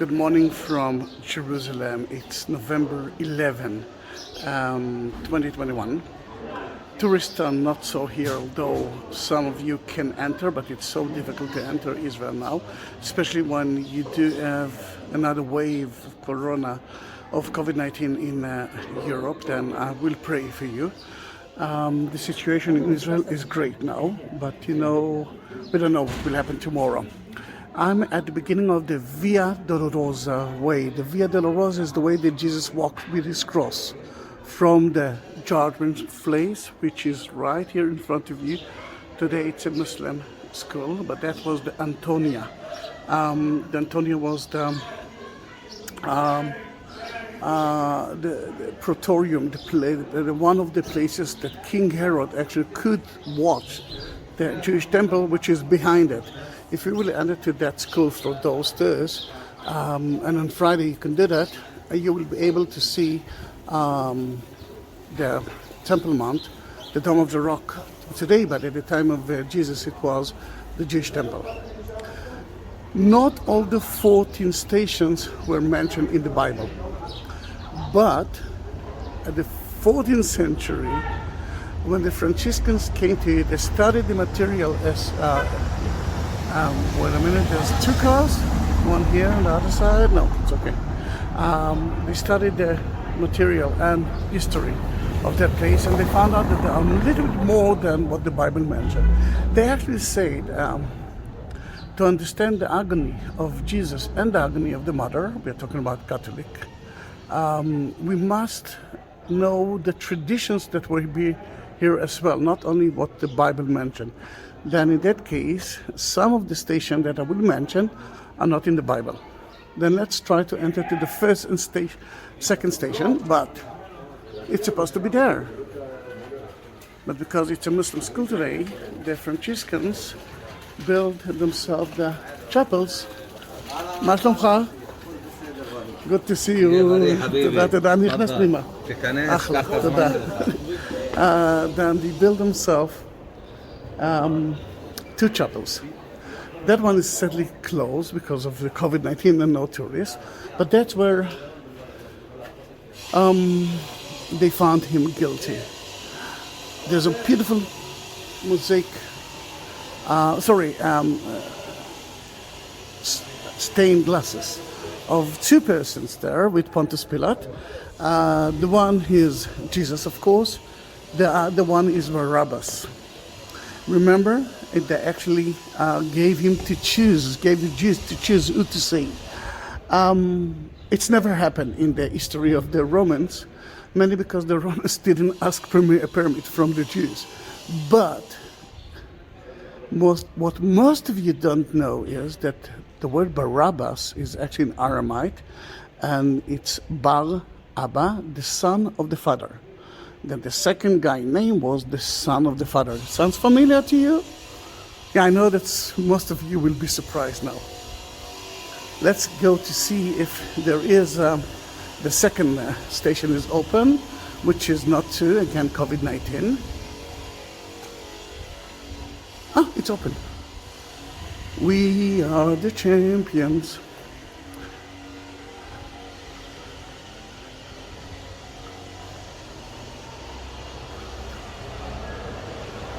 Good morning from Jerusalem. It's November 11, 2021. Tourists are not so here, although some of you can enter, but it's so difficult to enter Israel now, especially when you do have another wave of corona, of COVID-19 in Europe. Then I will pray for you. The situation in Israel is great now, but we don't know what will happen tomorrow. I'm at the beginning of the Via Dolorosa way. The Via Dolorosa is the way that Jesus walked with his cross from the judgment place, which is right here in front of you. Today it's a Muslim school, but that was the Antonia. The Antonia was the Praetorium, one of the places that King Herod actually could watch the Jewish temple, which is behind it. If you really enter to that school through those stairs, and on Friday you can do that, you will be able to see the Temple Mount, the Dome of the Rock today, but at the time of Jesus it was the Jewish temple. Not all the 14 stations were mentioned in the Bible, but at the 14th century, when the Franciscans came to it, they studied the material as wait a minute, there's two cars, one here on the other side. No, it's okay. They studied the material and history of that place, and they found out that there are a little bit more than what the Bible mentioned. They actually said to understand the agony of Jesus and the agony of the mother, we're talking about Catholic, we must know the traditions that were here as well, not only what the Bible mentioned. Then in that case, some of the stations that I will mention are not in the Bible. Then let's try to enter to the first and second station, but it's supposed to be there. But because it's a Muslim school today, the Franciscans build themselves the chapels. מה שלומך? Good to see you. תודה, נכנס פנימה. אחלה, תודה. Then they build themselves two chapels. That one is sadly closed because of the COVID-19 and no tourists, but that's where they found him guilty. There's a beautiful mosaic, stained glasses of two persons there with Pontius Pilate. The one is Jesus, of course. The other one is Barabbas. Remember, they actually gave the Jews to choose who to say. It's never happened in the history of the Romans, mainly because the Romans didn't ask a permit from the Jews. But what most of you don't know is that the word Barabbas is actually in Aramaic, and it's Bar Abba, the son of the father. Then the second guy name was the son of the father. Sounds familiar to you? Yeah, I know that most of you will be surprised now. Let's go to see if there is the second station is open, which is not to, again, COVID-19. It's open. We are the champions.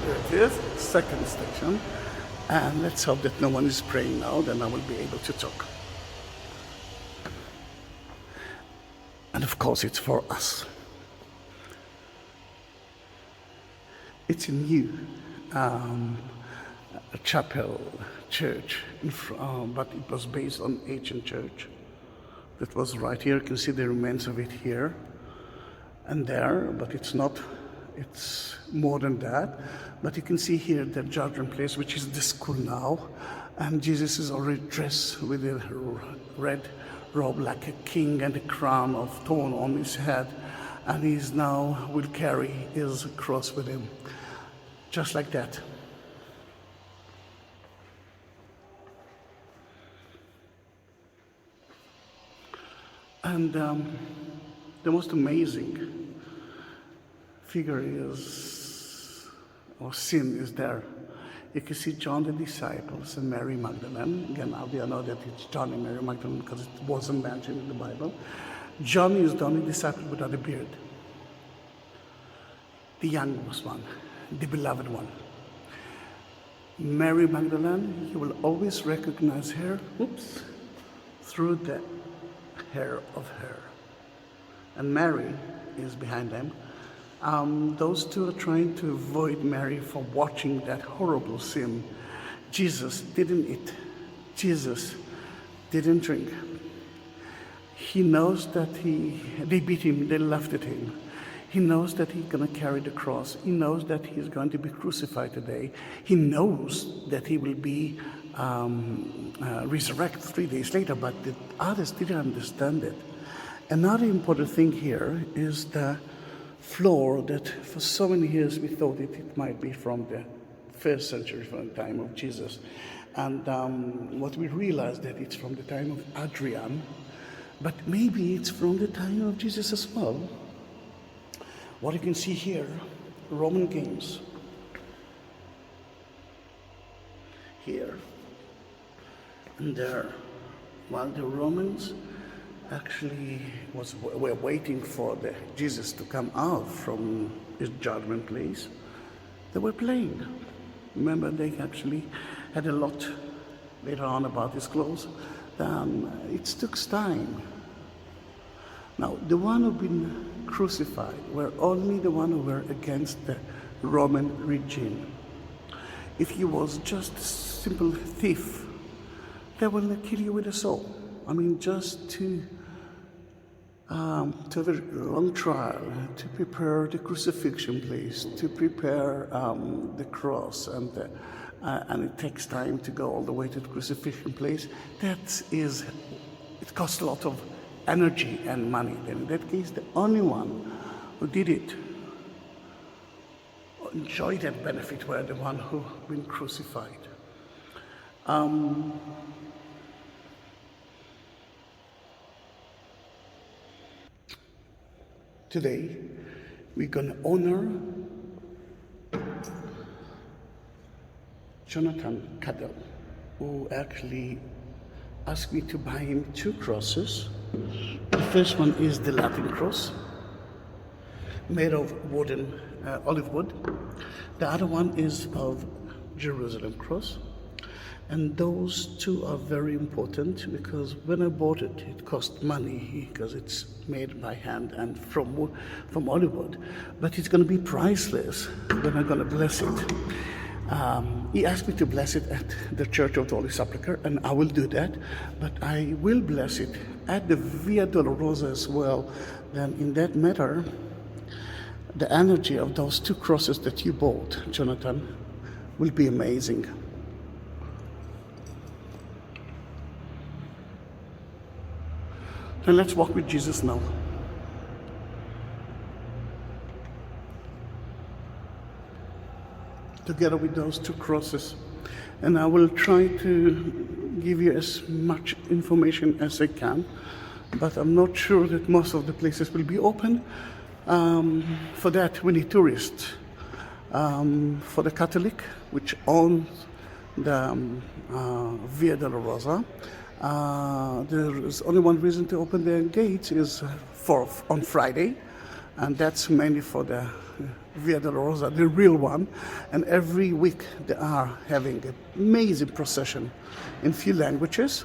There it is, second station. And let's hope that no one is praying now, then I will be able to talk. And of course it's for us. It's a new chapel, church, but it was based on ancient church. That was right here, you can see the remains of it here and there, but it's not. It's more than that, but you can see here the judgment place, which is the school now, and Jesus is already dressed with a red robe like a king and a crown of thorn on his head, and he's now will carry his cross with him, just like that. And the most amazing figure is, or scene is there, You can see John the disciples and Mary Magdalene. Again, we know that it's John and Mary Magdalene because it wasn't mentioned in the Bible. John is the only disciple without a beard. The youngest one, the beloved one. Mary Magdalene, you will always recognize her, through the hair of her. And Mary is behind them. Those two are trying to avoid Mary from watching that horrible scene. Jesus didn't eat. Jesus didn't drink. He knows that they beat him, they laughed at him. He knows that he's going to carry the cross. He knows that he's going to be crucified today. He knows that he will be resurrected 3 days later, but the others didn't understand it. Another important thing here is the floor that for so many years we thought it might be from the first century, from the time of Jesus. And what we realized that it's from the time of Adrian, but maybe it's from the time of Jesus as well. What you can see here, Roman games. Here and there. While the Romans actually were waiting for Jesus to come out from his judgment place, they were playing. Remember, they actually had a lot later on about his clothes. It took time. Now, the one who've been crucified were only the one who were against the Roman regime. If he was just a simple thief, they will kill you with a sword. I mean, just to have a long trial, to prepare the crucifixion place, to prepare the cross, and it takes time to go all the way to the crucifixion place. It costs a lot of energy and money. In that case, the only one who did it, enjoyed that benefit, were the one who been crucified. Today, we're going to honor Jונתן, Caaddel, who actually asked me to buy him 2 crosses. The first one is the Latin cross, made of wooden, olive wood. The other one is of Jerusalem cross. And those 2 are very important because when I bought it, it cost money because it's made by hand and from olive wood. But it's going to be priceless when I'm going to bless it. He asked me to bless it at the Church of the Holy Sepulchre, and I will do that. But I will bless it at the Via Dolorosa as well. Then in that matter, the energy of those 2 crosses that you bought, Jונתן, will be amazing. Then let's walk with Jesus now. Together with those 2 crosses. And I will try to give you as much information as I can, but I'm not sure that most of the places will be open. For that, we need tourists. For the Catholic, which owns the Via Dolorosa, there is only one reason to open the gates is on Friday, and that's mainly for the Via Dolorosa, the real one. And every week they are having an amazing procession in few languages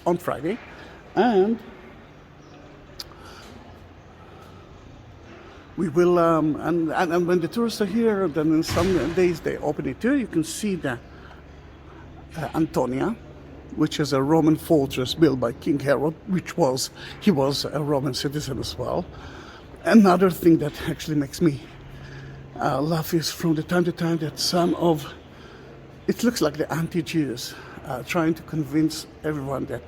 on Friday, and we will and when the tourists are here, then in some days they open it too. You can see the Antonia, which is a Roman fortress built by King Herod, he was a Roman citizen as well. Another thing that actually makes me laugh is from the time to time that it looks like the anti-Jews trying to convince everyone that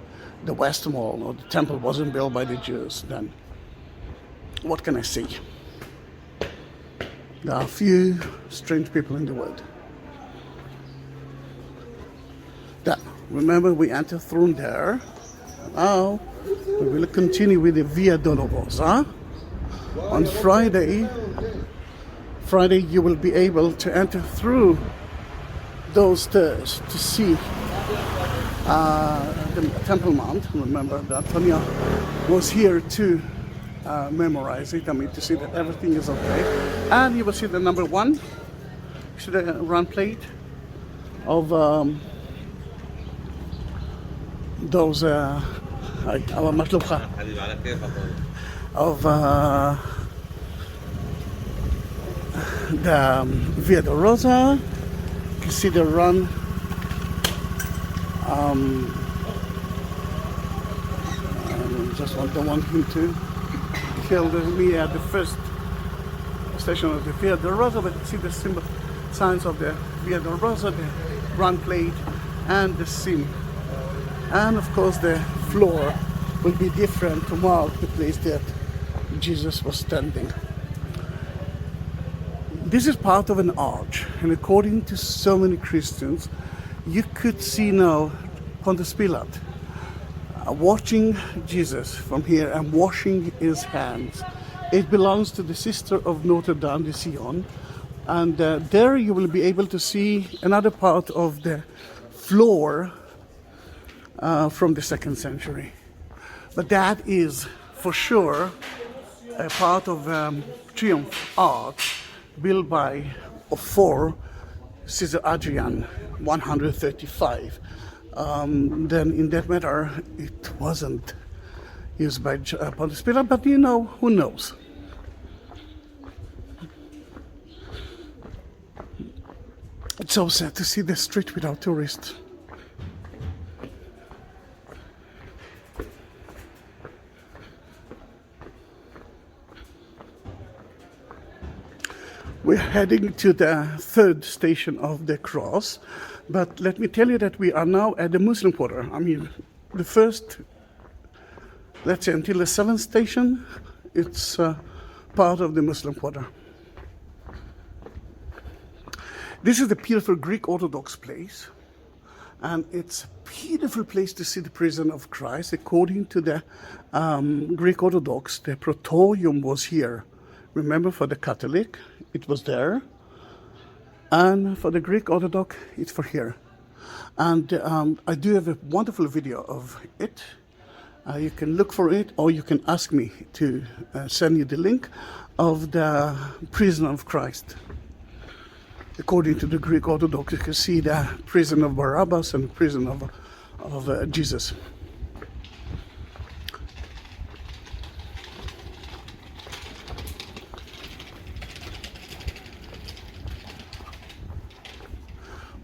the West Wall or the temple wasn't built by the Jews. Then what can I say? There are a few strange people in the world. Remember, we entered through there. Now we will continue with the Via Dolorosa. On Friday you will be able to enter through those stairs to see the Temple Mount. Remember that Antonia was here to memorize it, to see that everything is okay. And you will see the number 1, see the round plate of those of the Via Dolorosa. You can see the run. I just don't want him to kill me at the first station of the Via Dolorosa, but you see the symbol signs of the Via Dolorosa, the run plate, and the sim. And of course the floor will be different to mark the place that Jesus was standing. This is part of an arch, and according to so many Christians, you could see now Pontius Pilate watching Jesus from here and washing his hands. It belongs to the sister of Notre Dame de Sion, and there you will be able to see another part of the floor from the 2nd century. But that is for sure a part of Triumph Arch built by or for Caesar Adrian, 135. Then in that matter, it wasn't used by Pontius Pilate, but you know, who knows? It's so sad to see the street without tourists. We're heading to the 3rd station of the cross, but let me tell you that we are now at the Muslim quarter. The first, let's say until the 7th station, it's part of the Muslim quarter. This is the beautiful Greek Orthodox place, and it's a beautiful place to see the prison of Christ. According to the Greek Orthodox, the Praetorium was here. Remember, for the Catholic, it was there, and for the Greek Orthodox, it's for here. And I do have a wonderful video of it. You can look for it, or you can ask me to send you the link of the prison of Christ. According to the Greek Orthodox, you can see the prison of Barabbas and the prison of Jesus.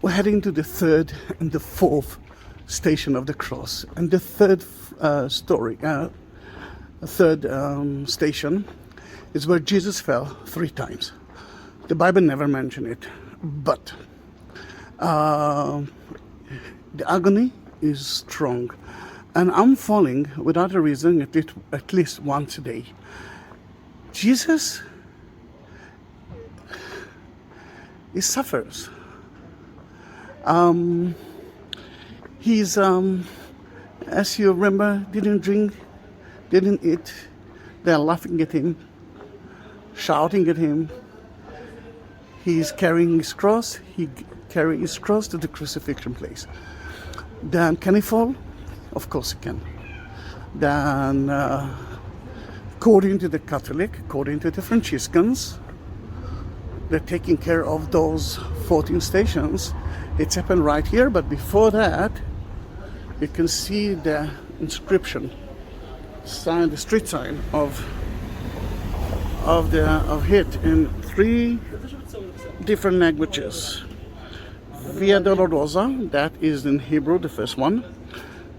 We're heading to the 3rd and the 4th station of the cross, and the 3rd station is where Jesus fell 3 times. The Bible never mentioned it, but the agony is strong, and I'm falling without a reason at least once a day. Jesus, he suffers. He's, as you remember, didn't drink, didn't eat. They're laughing at him, shouting at him. He's carrying his cross. He carried his cross to the Crucifixion Place. Then can he fall? Of course he can. Then, according to the Catholic, according to the Franciscans, they're taking care of those 14 stations. It's happened right here, but before that, you can see the inscription, sign, the street sign of it in 3 different languages. Via Dolorosa, that is in Hebrew, the first one.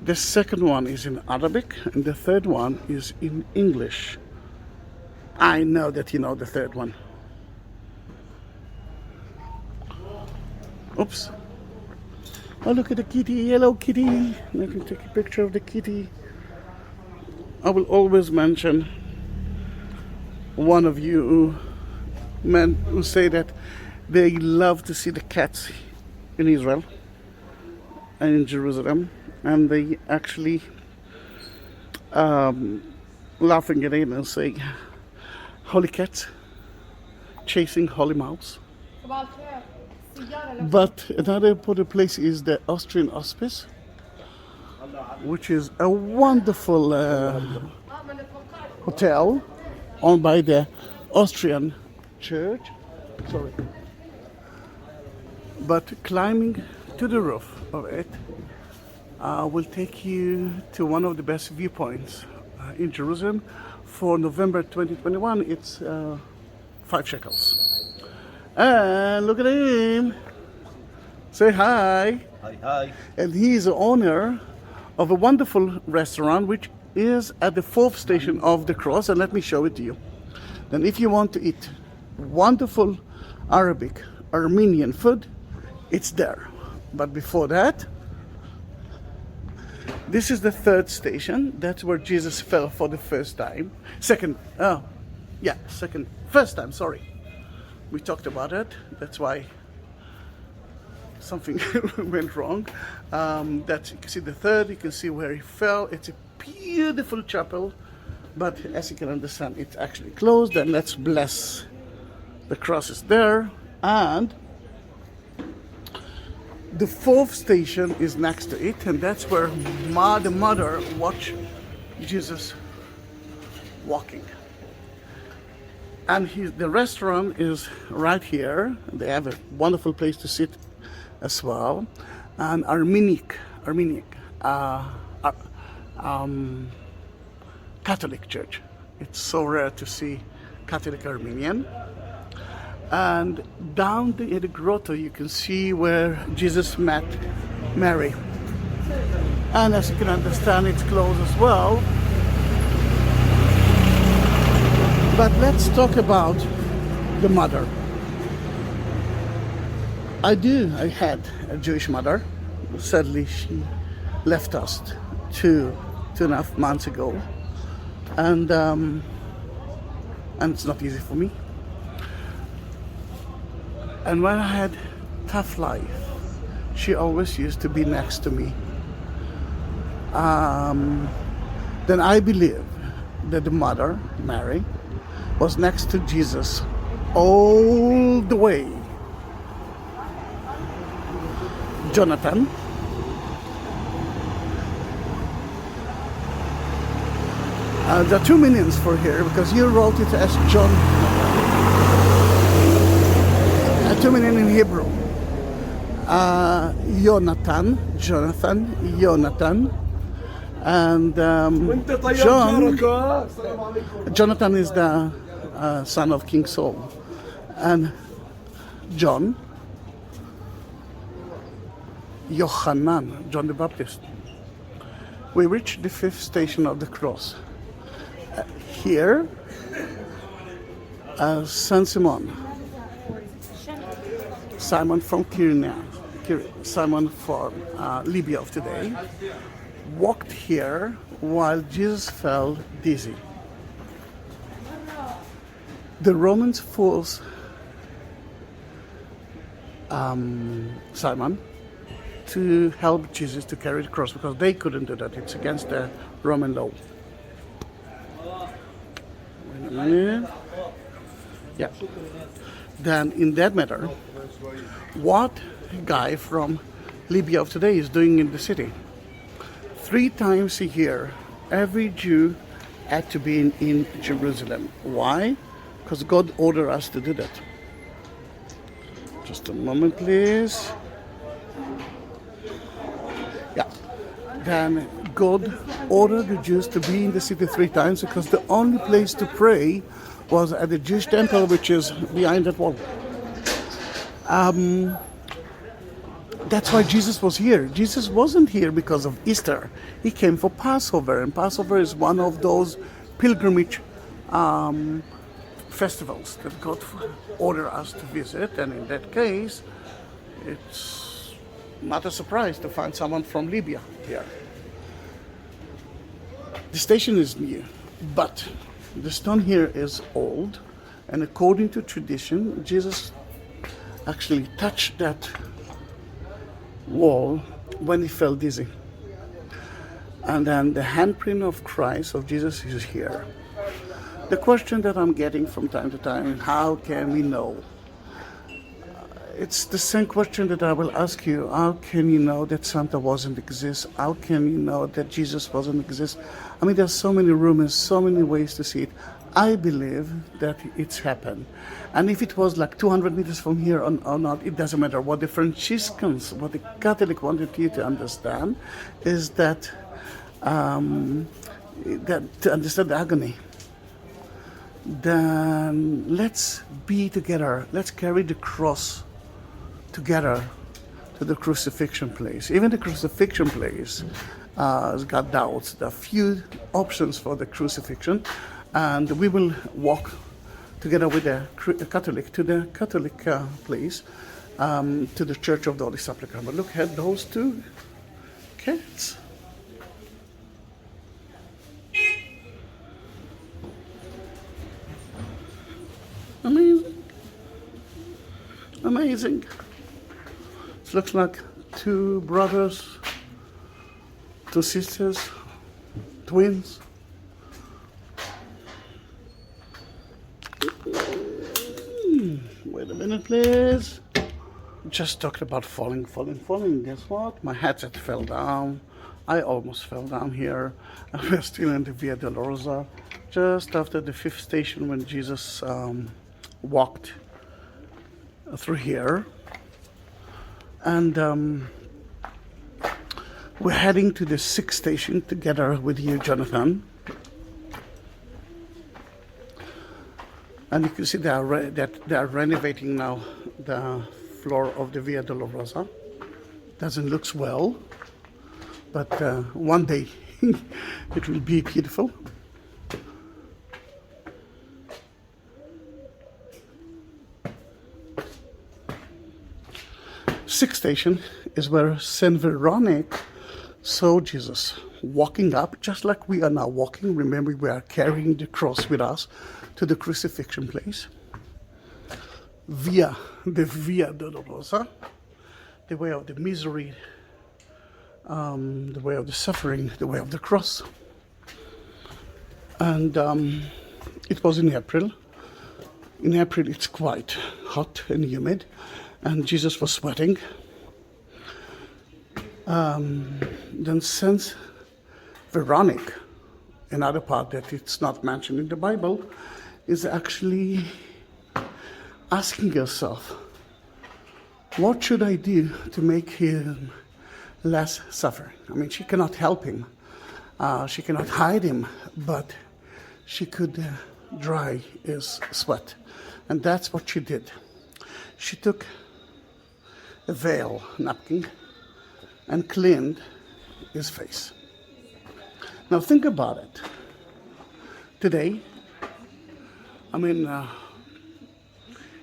The second one is in Arabic, and the third one is in English. I know that you know the third one. Oops. Oh, look at the kitty, hello kitty. I can take a picture of the kitty. I will always mention one of you men who say that they love to see the cats in Israel and in Jerusalem, and they actually laughing at it and saying, holy cats chasing holy mouse. But another important place is the Austrian Hospice, which is a wonderful hotel owned by the Austrian church. Sorry. But climbing to the roof of it will take you to one of the best viewpoints in Jerusalem. For November 2021, it's 5 shekels. And look at him. Say hi. Hi, hi. And he is the owner of a wonderful restaurant which is at the 4th station of the cross, and let me show it to you. Then if you want to eat wonderful Arabic, Armenian food, it's there. But before that, this is the 3rd station. That's where Jesus fell for the first time. First time, sorry. We talked about it. That's why something went wrong. That you can see the 3rd, you can see where he fell. It's a beautiful chapel, but as you can understand, it's actually closed. And let's bless the cross is there. And the 4th station is next to it, and that's where the mother watched Jesus walking. And the restaurant is right here. They have a wonderful place to sit as well. And Armenic Catholic church. It's so rare to see Catholic Armenian. And down in the grotto you can see where Jesus met Mary. And as you can understand, it's closed as well. But let's talk about the mother. I had a Jewish mother. Sadly, she left us two and a half months ago. And it's not easy for me. And when I had tough life, she always used to be next to me. Then I believe that the mother, Mary, was next to Jesus all the way. Jonnathan, there are 2 meanings for here because you wrote it as John. 2 meanings in Hebrew. Jonnathan, and Jonnathan is the son of King Saul, and John, Yochanan, John the Baptist. We reached the 5th station of the cross. Here, Saint Simon from Simon from Libya of today, walked here while Jesus fell dizzy. The Romans forced Simon to help Jesus to carry the cross because they couldn't do that. It's against the Roman law. Wait a minute. Yeah. Then in that matter, what guy from Libya of today is doing in the city? 3 times a year, every Jew had to be in Jerusalem. Why? Because God ordered us to do that. Just a moment, please. Yeah. Then God ordered the Jews to be in the city 3 times because the only place to pray was at the Jewish temple, which is behind that wall. That's why Jesus was here. Jesus wasn't here because of Easter. He came for Passover, and Passover is one of those pilgrimage festivals that God ordered us to visit. And in that case, it's not a surprise to find someone from Libya here. The station is new, but the stone here is old, and according to tradition, Jesus actually touched that wall when he fell dizzy. And then the handprint of Christ, of Jesus, is here. The question that I'm getting from time to time, how can we know? it's the same question that I will ask you. How can you know that Santa wasn't exist? How can you know that Jesus wasn't exist? I mean, there's so many rumors, so many ways to see it. I believe that it's happened. And if it was like 200 meters from here or not, it doesn't matter. What the Franciscans, what the Catholic wanted you to understand is that, that to understand the agony, then let's be together. Let's carry the cross together to the crucifixion place. Even the crucifixion place has got doubts. There are few options for the crucifixion, and we will walk together with the Catholic to the Catholic place, to the Church of the Holy Sepulchre. But look at those two cats. Amazing. Amazing. It looks like two brothers, two sisters, twins. Wait a minute, please. Just talked about falling. Guess what? My headset fell down. I almost fell down here. We're still in the Via Dolorusa, just after the 5th station when Jesus walked through here. And we're heading to the 6th station together with you, Jonnathan. And you can see they are renovating now the floor of the Via Dolorusa. Doesn't look well, but one day it will be beautiful. Sixth station is where Saint Veronique saw Jesus walking up, just like we are now walking. Remember, we are carrying the cross with us to the crucifixion place. The Via Dolorosa, the way of the misery, the way of the suffering, the way of the cross. And it was in April. In April, it's quite hot and humid, and Jesus was sweating. Then Saint Veronique, another part that it's not mentioned in the Bible, is actually asking herself, what should I do to make him less suffer? I mean, she cannot help him. She cannot hide him, but she could dry his sweat. And that's what she did. She took a veil, napkin, and cleaned his face. Now think about it. Today, I mean,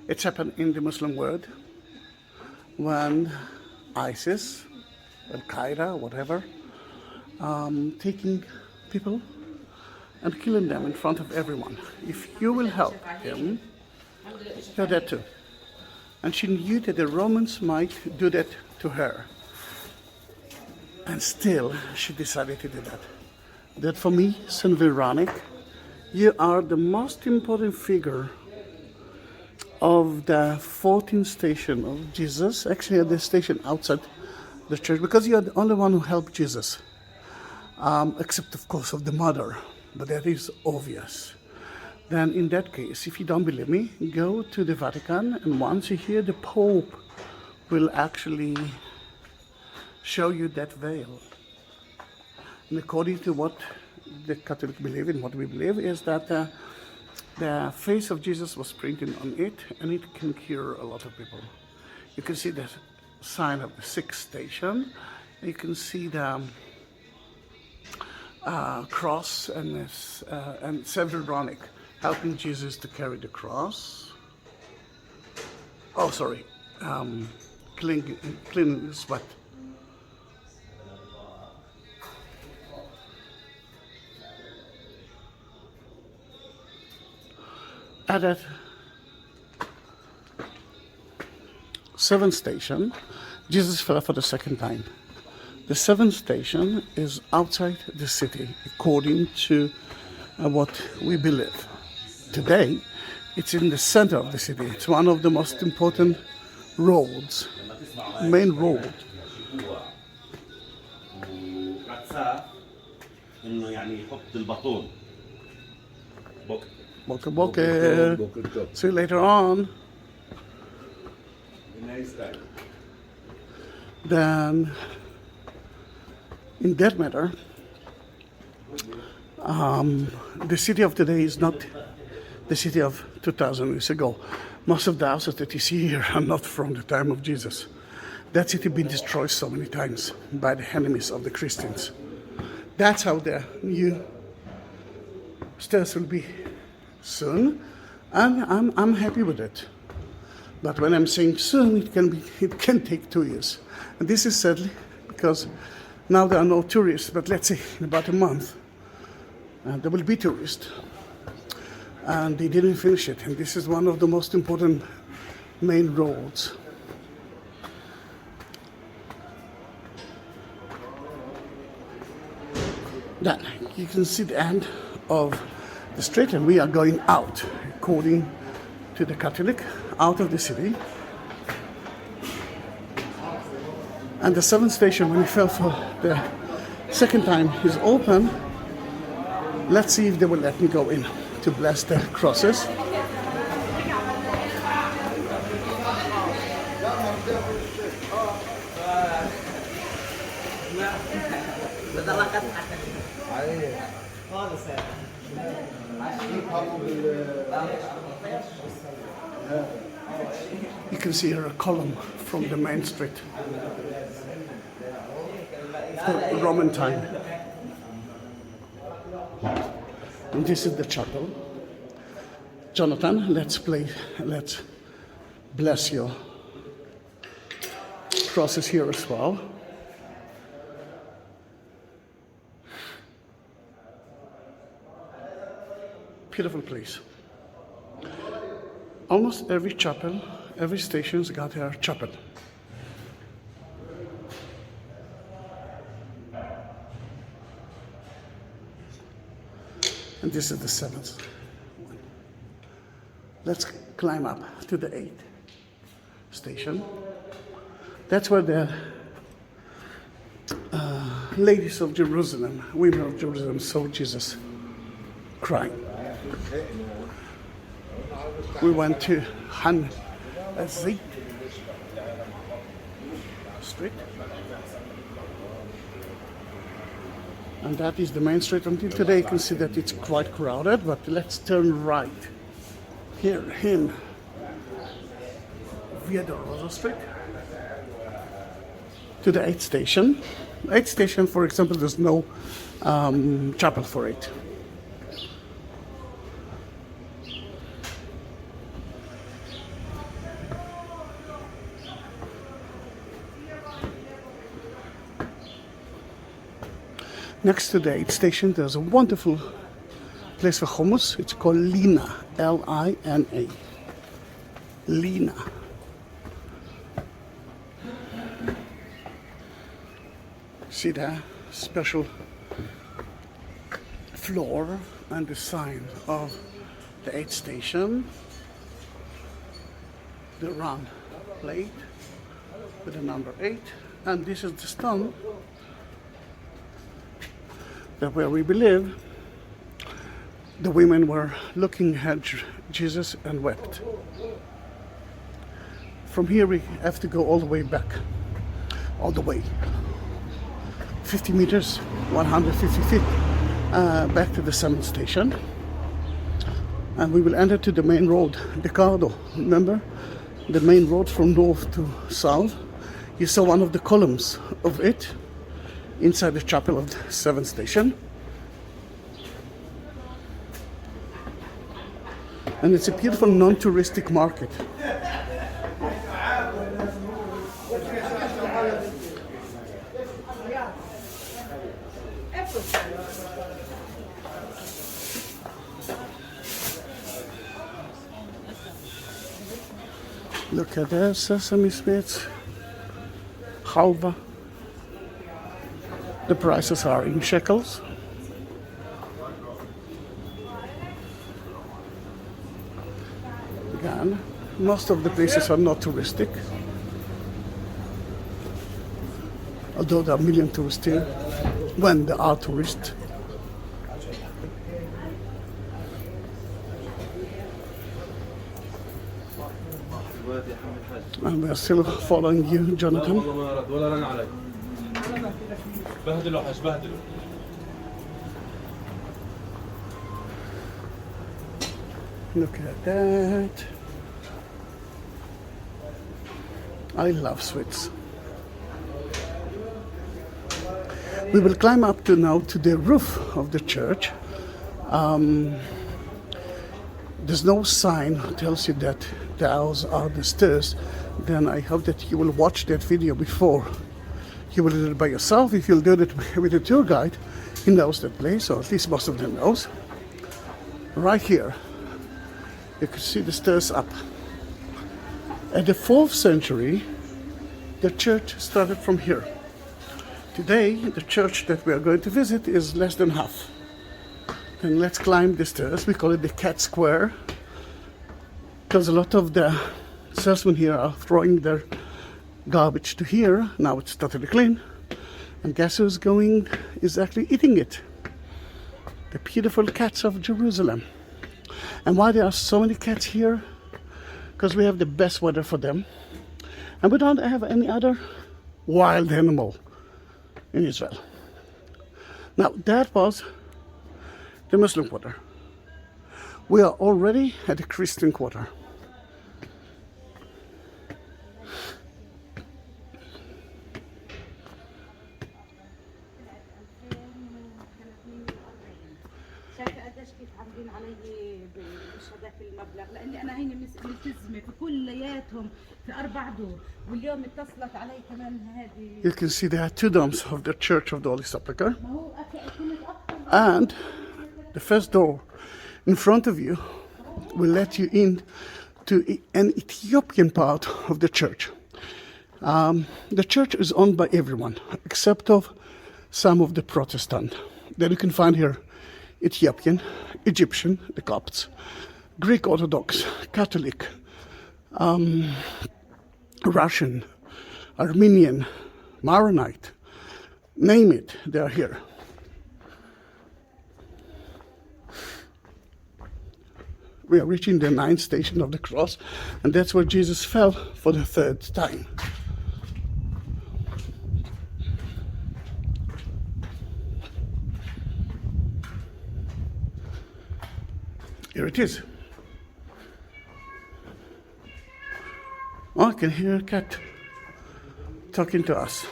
it's happened in the Muslim world when ISIS, Al-Qaeda, whatever, taking people and killing them in front of everyone. If you will help him, you're there too. And she knew that the Romans might do that to her. And still, she decided to do that. That for me, Saint Veronique, you are the most important figure of the 14th station of Jesus, actually at the station outside the church, because you are the only one who helped Jesus, except of course of the mother, but that is obvious. Then in that case, if you don't believe me, go to the Vatican, and once you hear the Pope will actually show you that veil. And according to what the Catholic believe in, what we believe, is that the face of Jesus was printed on it, and it can cure a lot of people. You can see the sign of the 6th station. You can see the cross and Saint Veronique helping Jesus to carry the cross. Oh, sorry, cleaning the sweat. At that 7th station, Jesus fell for the 2nd time. The 7th station is outside the city, according to what we believe. Today, it's in the center of the city. It's one of the most important roads, main road. Boker boker. See you later on. Then, in that matter, the city of today is not the city of 2,000 years ago. Most of the houses that you see here are not from the time of Jesus. That city been destroyed so many times by the enemies of the Christians. That's how the new stairs will be soon, and I'm happy with it. But when I'm saying soon, it can take 2 years. And this is sadly because now there are no tourists, but let's say in about a month, there will be tourists. And they didn't finish it. And this is one of the most important main roads. Then you can see the end of the street, and we are going out, according to the Catholic, out of the city. And the 7th station, when we fell for the second time, is open. Let's see if they will let me go in to bless the crosses. You can see here a column from the main street, the Roman time. And this is the chapel. Jonnathan, let's bless your crosses here as well. Beautiful place. Almost every chapel, every station's got their chapel. And this is the 7th one. Let's climb up to the 8th station. That's where the ladies of Jerusalem, women of Jerusalem, saw Jesus crying. We went to Han Street. And that is the main street. Until today you can see that it's quite crowded, but let's turn right here in via Dolosa Street to the 8th station. 8th station, for example, there's no chapel for it. Next to the 8th station, there's a wonderful place for hummus. It's called Lina, Lina. Lina. See the special floor and the sign of the 8th station. The round plate with the number 8. And this is the stone that where we believe the women were looking at Jesus and wept. From here we have to go all the way back, all the way 50 meters, 150 feet back to the 7th station, and we will enter to the main road, the Cardinal. Remember the main road from north to south? You saw one of the columns of it inside the chapel of the 7th station. And it's a beautiful non-touristic market. Look at that, sesame seeds, halva. The prices are in shekels. Again, most of the places are not touristic. although there are a million tourists here, when there are tourists. And we are still following you, Jonathan. Look at that. I love Swiss. We will climb up now to the roof of the church. There's no sign that tells you that those are the stairs. Then I hope that you will watch that video before you will do it by yourself. If you'll do it with a tour guide, he knows that place, or at least most of them knows. Right here, you can see the stairs up. At the 4th century, the church started from here. Today, the church that we are going to visit is less than half. And let's climb the stairs. We call it the Cat Square, because a lot of the salesmen here are throwing their garbage to here. Now it's totally clean. And guess who's going is actually eating it? The beautiful cats of Jerusalem. And why there are so many cats here? Because we have the best weather for them. And we don't have any other wild animal in Israel. Now that was the Muslim quarter. We are already at the Christian quarter. لاني انا هيني ملتزمه في كلياتهم في 4 دور واليوم اتصلت علي كمان هذه. You can see there are 2 domes of the Church of the Holy Sepulchre. And the first door in front of you will let you in to an Ethiopian part of the church. The church is owned by everyone except of some of the Protestant. Then you can find here Ethiopian, Egyptian, the Copts, Greek Orthodox, Catholic, Russian, Armenian, Maronite, name it, they are here. We are reaching the 9th station of the cross, and that's where Jesus fell for the 3rd time. Here it is. Oh, I can hear a cat talking to us.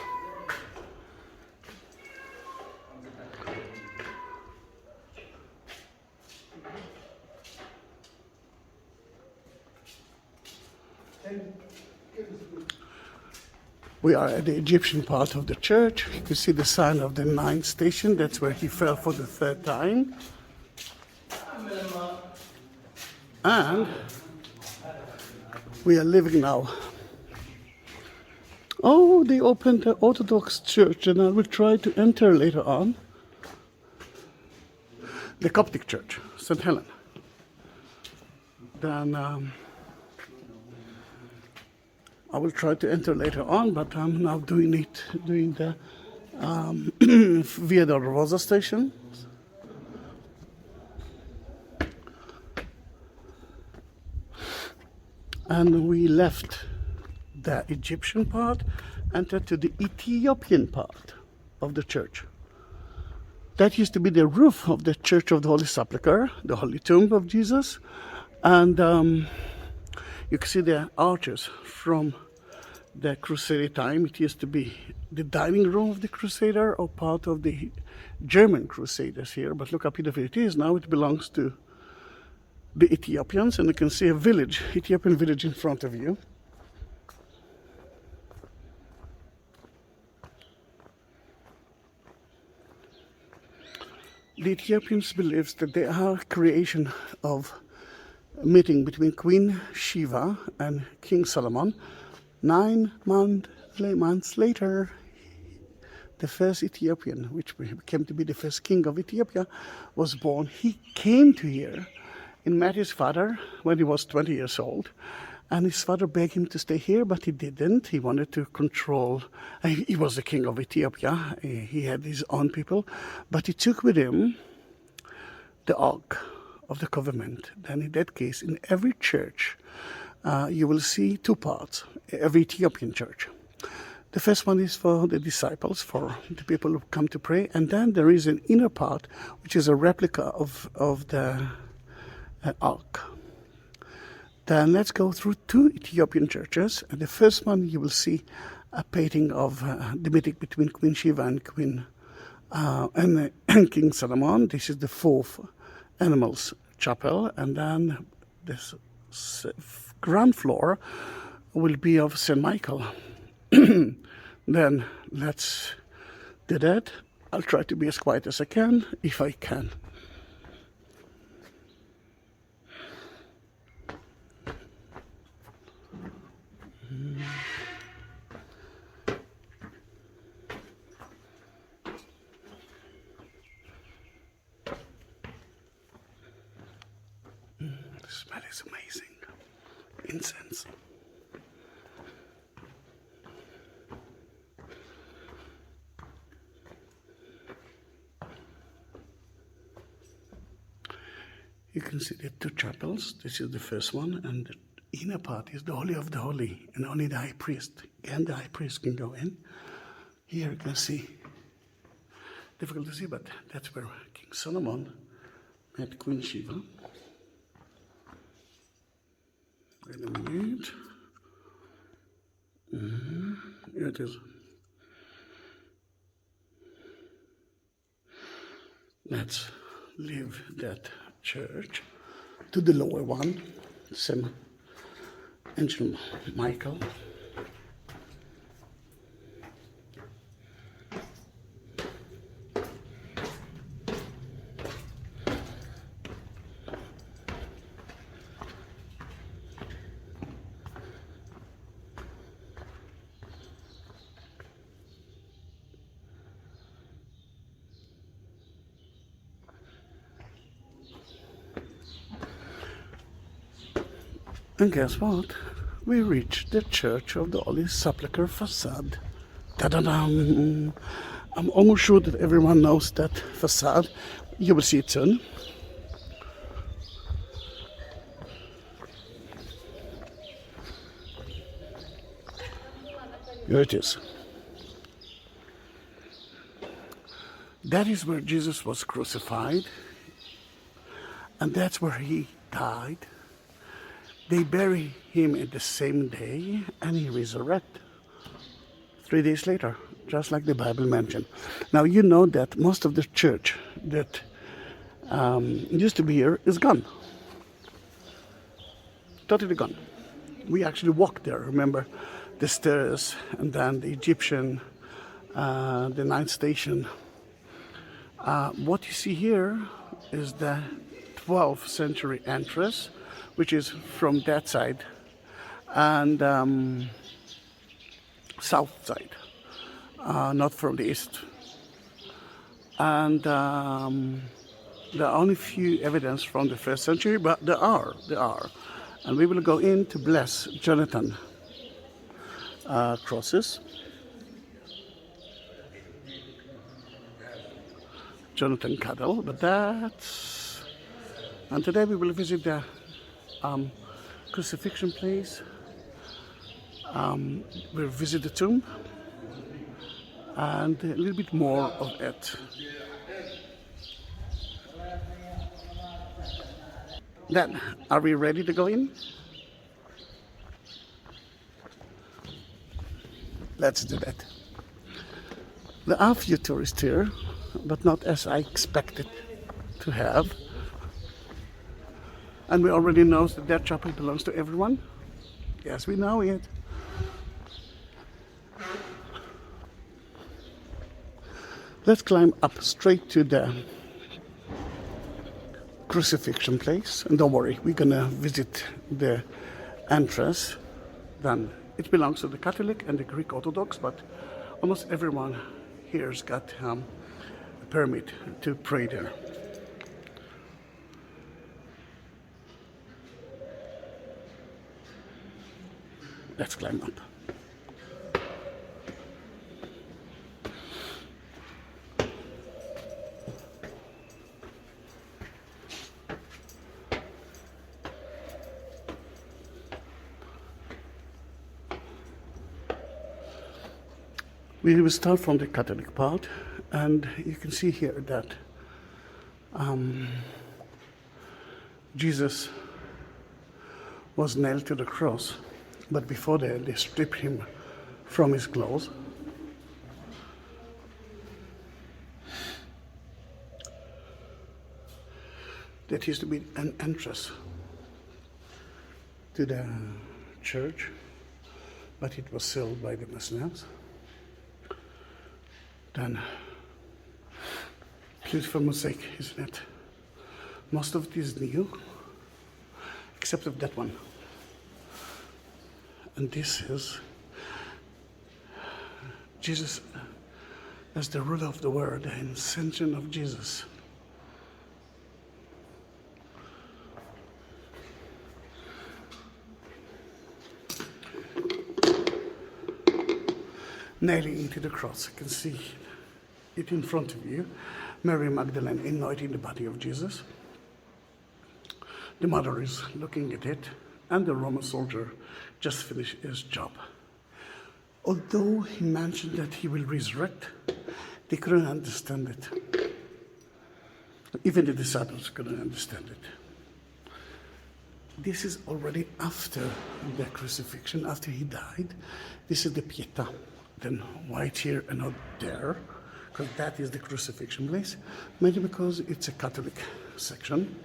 We are at the Egyptian part of the church. You can see the sign of the 9th station. That's where he fell for the 3rd time. And we are living now. Oh, they opened the Orthodox church, and I will try to enter later on. The Coptic church, St. Helen. Then I will try to enter later on, but I'm now doing the Via Dolorosa station. And we left the Egyptian part, entered to the Ethiopian part of the church. That used to be the roof of the Church of the Holy Sepulchre, the Holy Tomb of Jesus. And you can see the arches from the Crusade time. It used to be the dining room of the Crusader or part of the German Crusaders here. But look how beautiful it is. Now it belongs to the Ethiopians, and you can see a village, Ethiopian village in front of you. The Ethiopians believe that they are creation of a meeting between Queen Shiva and King Solomon. 9 months later, the first Ethiopian, which became to be the first king of Ethiopia, was born. He came to here and met his father when he was 20 years old, And his father begged him to stay here, but he didn't. He wanted to control. He was the king of Ethiopia. He had his own people. But he took with him the Ark of the Covenant. Then in that case, in every church, you will see two parts, every Ethiopian church. The first one is for the disciples, for the people who come to pray. And then there is an inner part, which is a replica of the Ark. Then let's go through two Ethiopian churches. And the first one, you will see a painting of the meeting between Queen Shiva and King Solomon. This is the fourth animals chapel. And then this ground floor will be of St. Michael. Then let's do that. I'll try to be as quiet as I can, if I can. The smell is amazing. Incense. You can see the two chapels. This is the first one, and the inner part is the Holy of the Holy, and only the high priest. Again, the high priest can go in. Here you can see, difficult to see, but that's where King Solomon met Queen Shiva. Wait a minute. Here it is. Let's leave that church to the lower one, St. Angel Michael. And guess what? We reached the Church of the Holy Sepulchre facade. Ta-da-dam! I'm almost sure that everyone knows that facade. You will see it soon. Here it is. That is where Jesus was crucified, and that's where he died. They bury him in the same day, and he resurrected 3 days later, just like the Bible mentioned. Now you know that most of the church that used to be here is gone. Totally gone. We actually walked there, remember? The stairs, and then the Egyptian, the ninth station. What you see here is the 12th century entrance, which is from that side, and south side, not from the east. And there are only few evidence from the 1st century, but there are. And we will go in to bless Jונתן crosses. Jונתן Cאdel, but that's... And today we will visit the Crucifixion Place. We'll visit the tomb and a little bit more of it. Then, are we ready to go in? Let's do that. There are few tourists here, but not as I expected to have. And we already know that chapel belongs to everyone. Yes, we know it. Let's climb up straight to the Crucifixion Place. And don't worry, we're gonna visit the entrance. Then it belongs to the Catholic and the Greek Orthodox, but almost everyone here's got a permit to pray there. Let's climb up. We will start from the Catholic part, and you can see here that Jesus was nailed to the cross, but before that they stripped him from his clothes. That used to be an entrance to the church, but it was sealed by the Muslims. Then, beautiful mosaic, isn't it? Most of it is new, except of that one. And this is Jesus as the ruler of the world, the ascension of Jesus. Nailing into the cross, you can see it in front of you. Mary Magdalene anointing the body of Jesus. The mother is looking at it, and the Roman soldier just finished his job. Although he mentioned that he will resurrect, they couldn't understand it. Even the disciples couldn't understand it. This is already after the crucifixion, after he died. This is the Pietà. Then white here and not there, because that is the Crucifixion Place, maybe because it's a Catholic section.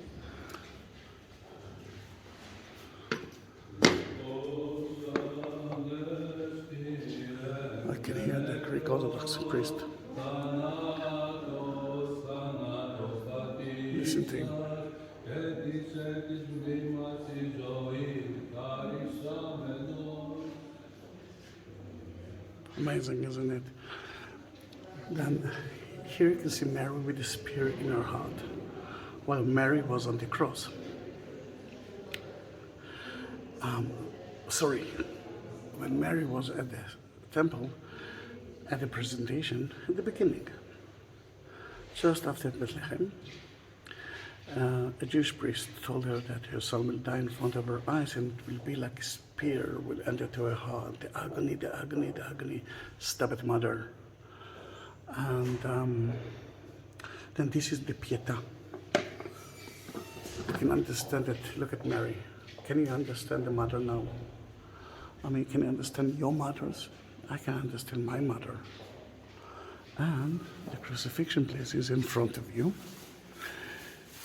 I can hear the Greek Orthodox priest. Listen to him. Amazing, isn't it? Then here you can see Mary with the spear in her heart, while Mary was on the cross. When Mary was at the temple, at the presentation, at the beginning, just after Bethlehem, a Jewish priest told her that her son will die in front of her eyes, and it will be like a spear will enter to her heart. The agony, the agony, the agony. Stop it, mother. And then this is the Pietà. You can understand it. Look at Mary. Can you understand the mother now? I mean, can you understand your mothers? I can understand my mother. And the crucifixion place is in front of you.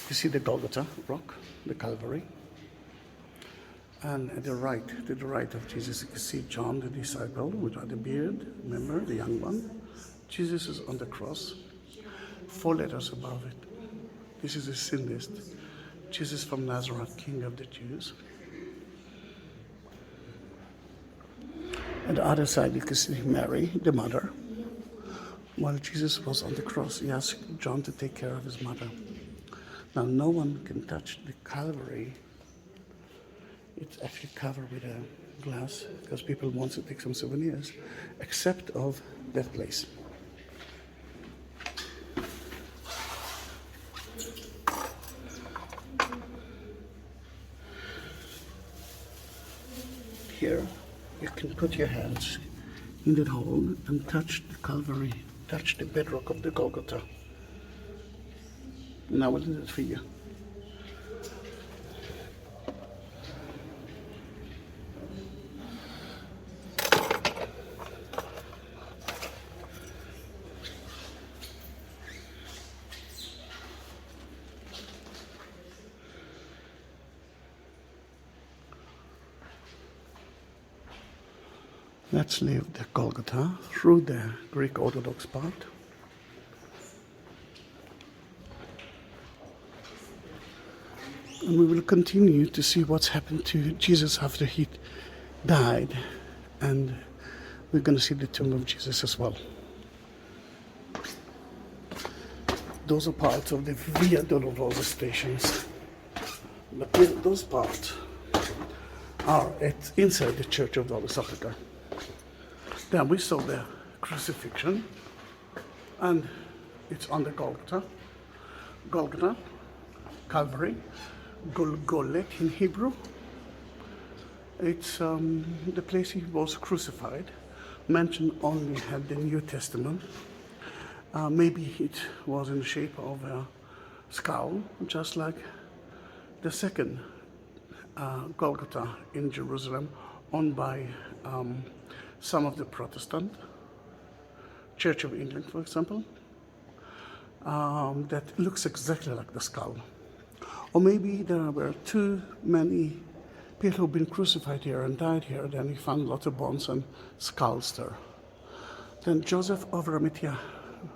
You see the Golgotha rock, the Calvary. And at the right, to the right of Jesus, you can see John, the disciple, without a beard, remember, the young one. Jesus is on the cross, 4 letters above it. This is a sin list. Jesus from Nazareth, King of the Jews. At the other side, you can see Mary, the mother. While Jesus was on the cross, he asked John to take care of his mother. Now, no one can touch the Calvary. It's actually covered with a glass because people want to take some souvenirs, except of that place. Here, you can put your hands in that hole and touch the Calvary, touch the bedrock of the Golgotha. And I will do that for you. Let's leave the Golgotha through the Greek Orthodox part. And we will continue to see what's happened to Jesus after he died. And we're going to see the tomb of Jesus as well. Those are parts of the Via Dolosa stations. But those parts are inside the church of the Holy Sepulchre. Then we saw the crucifixion, and it's on the Golgotha. Golgotha, Calvary, Golgolet in Hebrew. It's the place he was crucified, mentioned only in the New Testament. Maybe it was in the shape of a skull, just like the second Golgotha in Jerusalem, owned by some of the Protestant, Church of England, for example, that looks exactly like the skull. Or maybe there were too many people who've been crucified here and died here, then we found lots of bones and skulls there. Then Joseph of Arimathea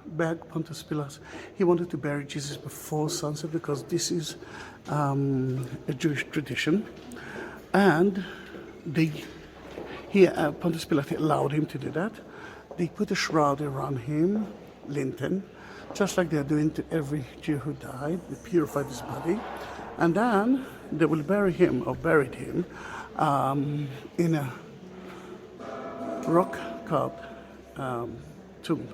begged Pontius Pilate. He wanted to bury Jesus before sunset because this is a Jewish tradition, and Pontius Pilate allowed him to do that. They put a shroud around him, linen, just like they're doing to every Jew who died. They purified his body, and then they will bury him, or buried him, in a rock-cut tomb.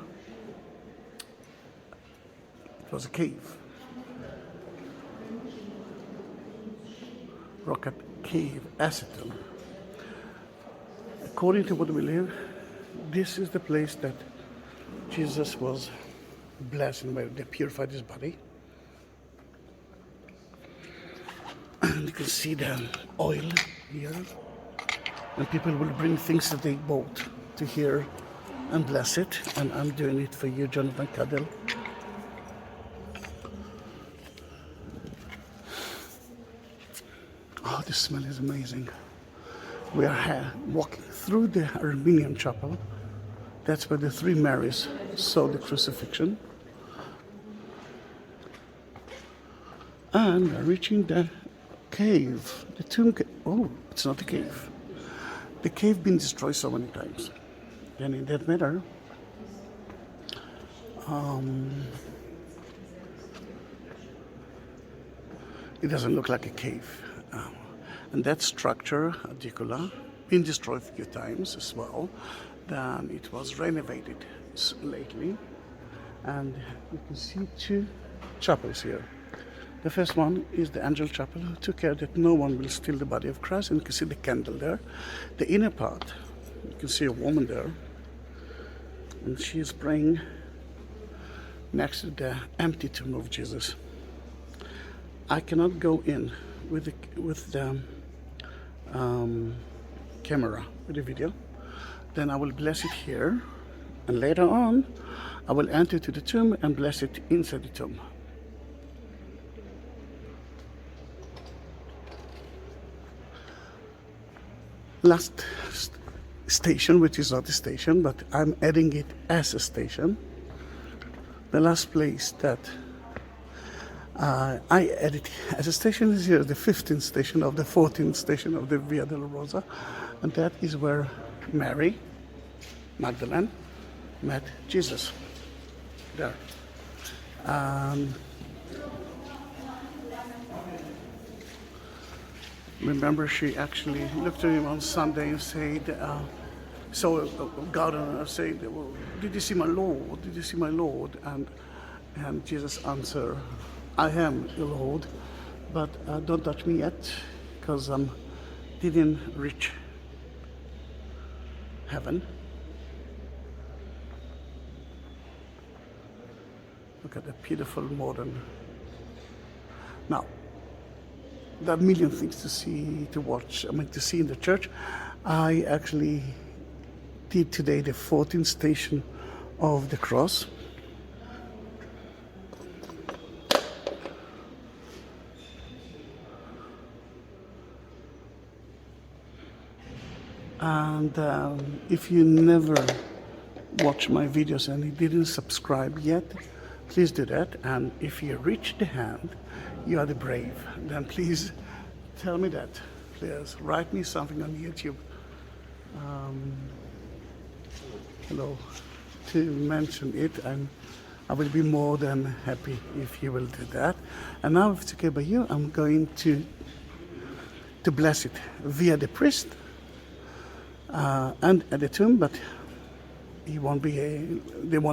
It was a cave. Rock-cut cave, acetum. According to what we believe, this is the place that Jesus was blessed, where they purified his body. And you can see the oil here. And people will bring things that they bought to here and bless it. And I'm doing it for you, Jondon, Caaddel. Oh, the smell is amazing. We are here walking through the Armenian chapel. That's where the three Marys saw the crucifixion. And we're reaching the cave, the tomb cave. Oh, it's not a cave. The cave been destroyed so many times. Then in that matter, it doesn't look like a cave. And that structure, Adicula, been destroyed a few times as well. Then it was renovated lately. And you can see two chapels here. The first one is the Angel Chapel, who took care that no one will steal the body of Christ, and you can see the candle there. The inner part, you can see a woman there, and she is praying next to the empty tomb of Jesus. I cannot go in with the camera, with the video. Then I will bless it here, and later on, I will enter to the tomb and bless it inside the tomb. Last station, which is not a station, but I'm adding it as a station. The last place that I added as a station is here, the 15th station of the 14th station of the Via Dolorusa, and that is where Mary Magdalene met Jesus. There. Remember, she actually looked at him on Sunday and said, God said, well, did you see my Lord? Did you see my Lord? And Jesus answered, I am your Lord, but don't touch me yet, because I didn't reach heaven. Look at the beautiful modern. Now, there are a million things to see, to watch, to see in the church. I actually did today the 14th station of the cross. And if you never watch my videos and you didn't subscribe yet, please do that. And if you reach the hand, you are the brave. Then please tell me that. Please write me something on YouTube. To mention it, and I will be more than happy if you will do that. And now, if it's okay by you, I'm going to to bless it via the priest and at the tomb, but they won't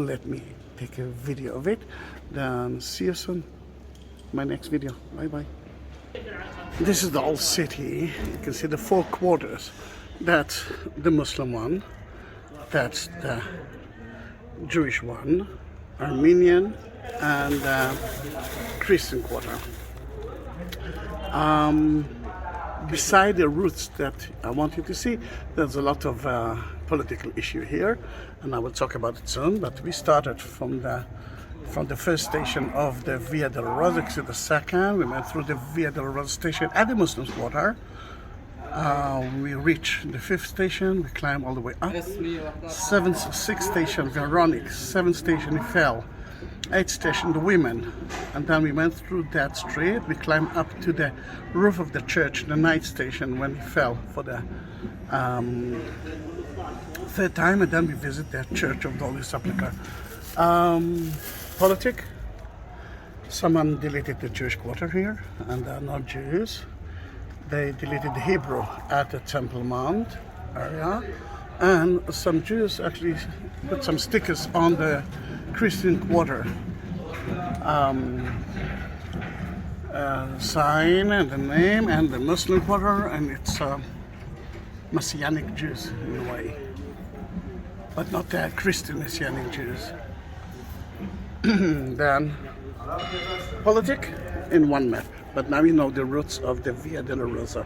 let me take a video of it. Then see you soon. My next video. Bye bye. This is the old city. You can see the four quarters. That's the Muslim one. That's the Jewish one, Armenian, and Christian quarter. Beside the routes that I want you to see, there's a lot of political issue here, and I will talk about it soon. But we started from the first station of the Via Doloruza to the second. We went through the Via Doloruza station at the Muslim quarter. We reached the fifth station. We climbed all the way up. Sixth station, Veronique. Seventh station, Eiffel. Eighth station, the women. And then we went through that street. We climbed up to the roof of the church, the ninth station, when we fell for the third time. And then we visit the church of the Holy Sepulchre. Politic. Someone deleted the Jewish quarter here, and they're not Jews. They deleted the Hebrew at the Temple Mount area, and some Jews actually put some stickers on the Christian quarter sign and the name, and the Muslim quarter, and it's Messianic Jews in a way, but not the Christian Messianic Jews. Then politic in one map, but now we know the roots of the Via Doloruza.